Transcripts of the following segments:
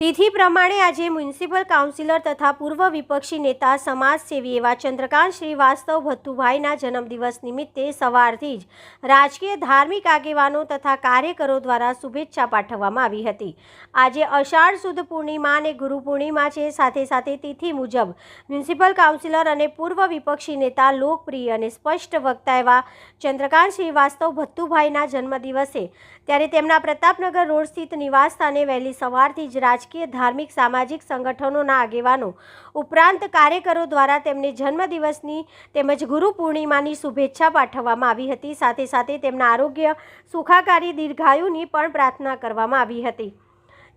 तिथि प्रमाणे आज म्युनिसिपल काउंसिलर तथा पूर्व विपक्षी नेता समाजसेवी एवं चंद्रकांत श्रीवास्तव भत्तुभाईना जन्मदिवस निमित्ते सवारथी ज राजकीय धार्मिक आगेवानो तथा कार्यकरो द्वारा शुभेच्छा पाठववामां आवी हती। आज अषाढ़ सुद पूर्णिमा अने गुरु पूर्णिमा छे। साथे साथे तिथि मुजब म्युनिसिपल काउंसिलर अने पूर्व विपक्षी नेता लोकप्रिय अने स्पष्ट वक्ता एवा चंद्रकांत श्रीवास्तव भत्तुभाईना जन्मदिवसे त्यारे तेमना प्रतापनगर रोड स्थित निवास स्थाने वहेली सवारथी ज राजकीय धार्मिक सामाजिक संगठनोना आगेवानो उपरांत कार्यकरो द्वारा तेमने जन्मदिवसनी तेमज गुरु पूर्णिमानी शुभेच्छा पाठववामां आवी हती। साथे साथे तेमना आरोग्य सुखाकारी दीर्घायुनी पण प्रार्थना करवामां आवी हती।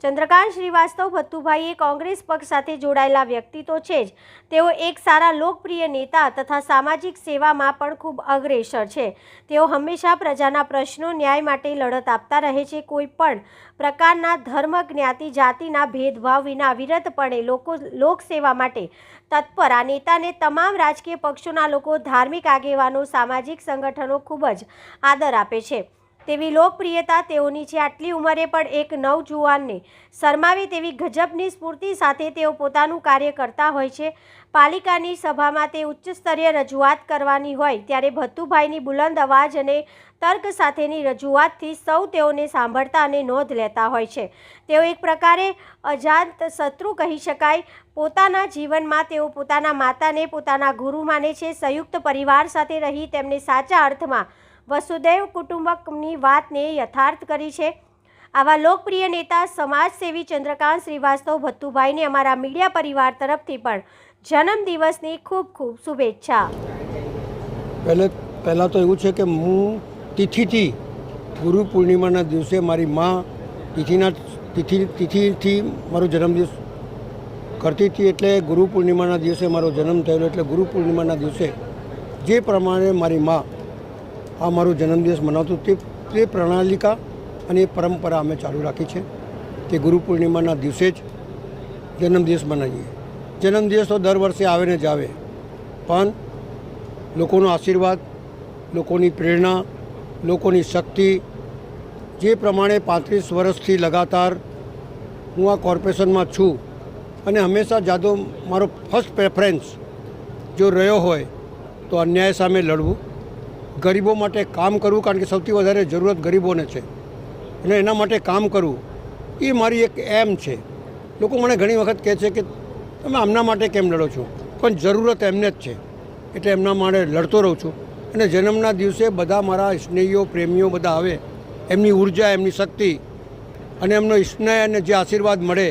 चंद्रकांत श्रीवास्तव भत्तुभाई कांग्रेस पक्ष साथे जोड़ायेला व्यक्ति तो छे ज, तेओ एक सारा लोकप्रिय नेता तथा सामाजिक सेवा में पण खूब अग्रेसर छे। तेओ हमेशा प्रजाना प्रश्नों न्याय माटे लड़त आपता रहे छे। कोई पण प्रकारना धर्म ज्ञाति जातिना भेदभाव विना अविरतपणे लोक सेवा माटे तत्पर आ नेताने तमाम राजकीय पक्षोना लोको धार्मिक आगेवानो सामाजिक संगठनो खूब ज आदर आपे छे। तेवी लोकप्रियता तेओनी छे। आटली उमरे पण एक नवजुवानने शरमावे तेवी गजबनी स्फूर्ति साथे तेओ पोतानुं कार्य करता होय छे। पालिकानी सभामां ते उच्च स्तरीय रजूआत करवानी होय त्यारे भत्तुभाईनी बुलंद अवाज अने तर्क साथेनी रजूआतथी सौ तेओने सांभळता अने नोंध लेता होय छे। तेओ एक प्रकारे अजात शत्रु कही शकाय। पोताना जीवनमां तेओ पोताना माताने पोताना गुरु माने छे। संयुक्त परिवार साथे रही तेमणे साचा अर्थमां वसुदैव कुटुंबकनी वातने यथार्थ करी छे। आवा लोकप्रिय नेता समाजसेवी चंद्रकांत श्रीवास्तव भत्तुभाईने अमारा मीडिया परिवार तरफथी पण जन्मदिवसनी खूब खूब शुभेच्छा। पहला तो एवुं छे के हूँ तिथिथी गुरु पूर्णिमाना दिवसे मारी माँ तिथि मारो जन्मदिवस करती थी एटले गुरु पूर्णिमाना दिवसे मारो जन्म थयेलो एटले गुरु पूर्णिमाना दिवसे जे प्रमाणे मारी माँ आ मारो जन्मदिवस मनावतो ते प्रणालिका अने परंपरा अमे चालू राखी छे कि गुरु पूर्णिमाना दिवसे ज जन्मदिवस मनावीए। जन्मदिवस तो दर वर्षे आवे ने जावे पण लोकोनो आशीर्वाद, लोकोनी प्रेरणा, लोकोनी शक्ति जे प्रमाणे 35 वर्षथी लगातार हूँ आ कॉर्पोरेशन में छूँ अने हमेशा जादो मारो फर्स्ट प्रेफरन्स जो रह्यो होय तो अन्याय सामे लड़वुं, गरीबों माटे काम करवुं, कारण के सौथी वधारे जरूरत गरीबोने छे अने एना माटे काम करवुं ए मारी एक एम छे। लोको मने घणी वखत कहे छे कि तमे आमना माटे केम लड़ो छो, पण जरूरत एમને જ છે એટલે એમના માટે લડતો રહું છું। અને જન્મના દિવસે બધા મારા સ્નેહીઓ પ્રેમીઓ બધા આવે, એમની ઉર્જા, એમની શક્તિ અને એમનો સ્નેહ અને જે આશીર્વાદ મળે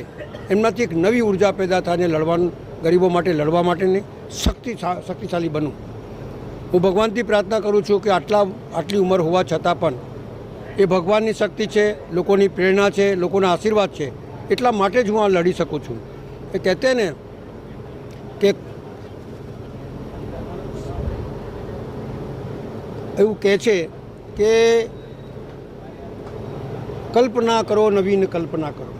એમનાથી એક નવી ઉર્જા પેદા થાય અને લડવાનું, ગરીબો માટે લડવા માટેની શક્તિશાળી બનું। હું ભગવાનથી પ્રાર્થના કરું છું કે આટલી ઉંમર હોવા છતાં પણ એ ભગવાનની શક્તિ છે, લોકોની પ્રેરણા છે, લોકોના આશીર્વાદ છે, એટલા માટે જ હું આ લડી શકું છું। એ કહેતે ને કે એવું કહે છે કે कल्पना करो नवीन कल्पना करो,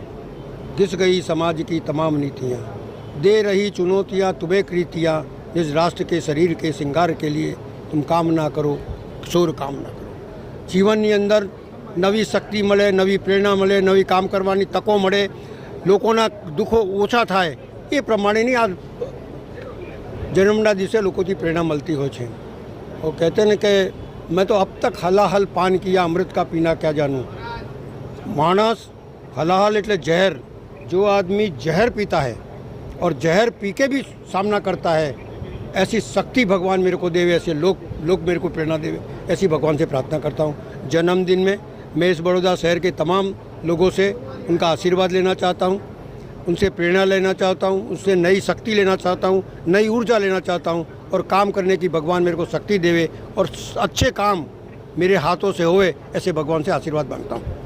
घिस गई समाज की तमाम नीतियाँ, दे रही चुनौतियाँ तुम्हें कृतियाँ, इस राष्ट्र के शरीर के श्रृंगार के लिए तुम काम ना करो, शोर काम ना करो। जीवननी अंदर नवी शक्ति मळे, नवी प्रेरणा मळे, नवी काम करवानी तको मळे, लोकोना दुखो ओछा थाय ए प्रमाणेनी आ जन्मना दिवसे लोकोथी प्रेरणा मळती होय छे। वो कहते हैं कि मैं तो अब तक हलाहल पान किया, अमृत का पीना क्या जानूँ। मानस हलाहल एटले जहर, जो आदमी जहर पीता है और जहर पी के भी सामना करता है, ऐसी शक्ति भगवान मेरे को देवे, ऐसे लोग मेरे को प्रेरणा देवे, ऐसी भगवान से प्रार्थना करता हूँ। जन्मदिन में मैं इस बड़ौदा शहर के तमाम लोगों से उनका आशीर्वाद लेना चाहता हूँ, उनसे प्रेरणा लेना चाहता हूँ, उनसे नई शक्ति लेना चाहता हूँ, नई ऊर्जा लेना चाहता हूँ और काम करने की भगवान मेरे को शक्ति देवे और अच्छे काम मेरे हाथों से होए, ऐसे भगवान से आशीर्वाद मांगता हूँ।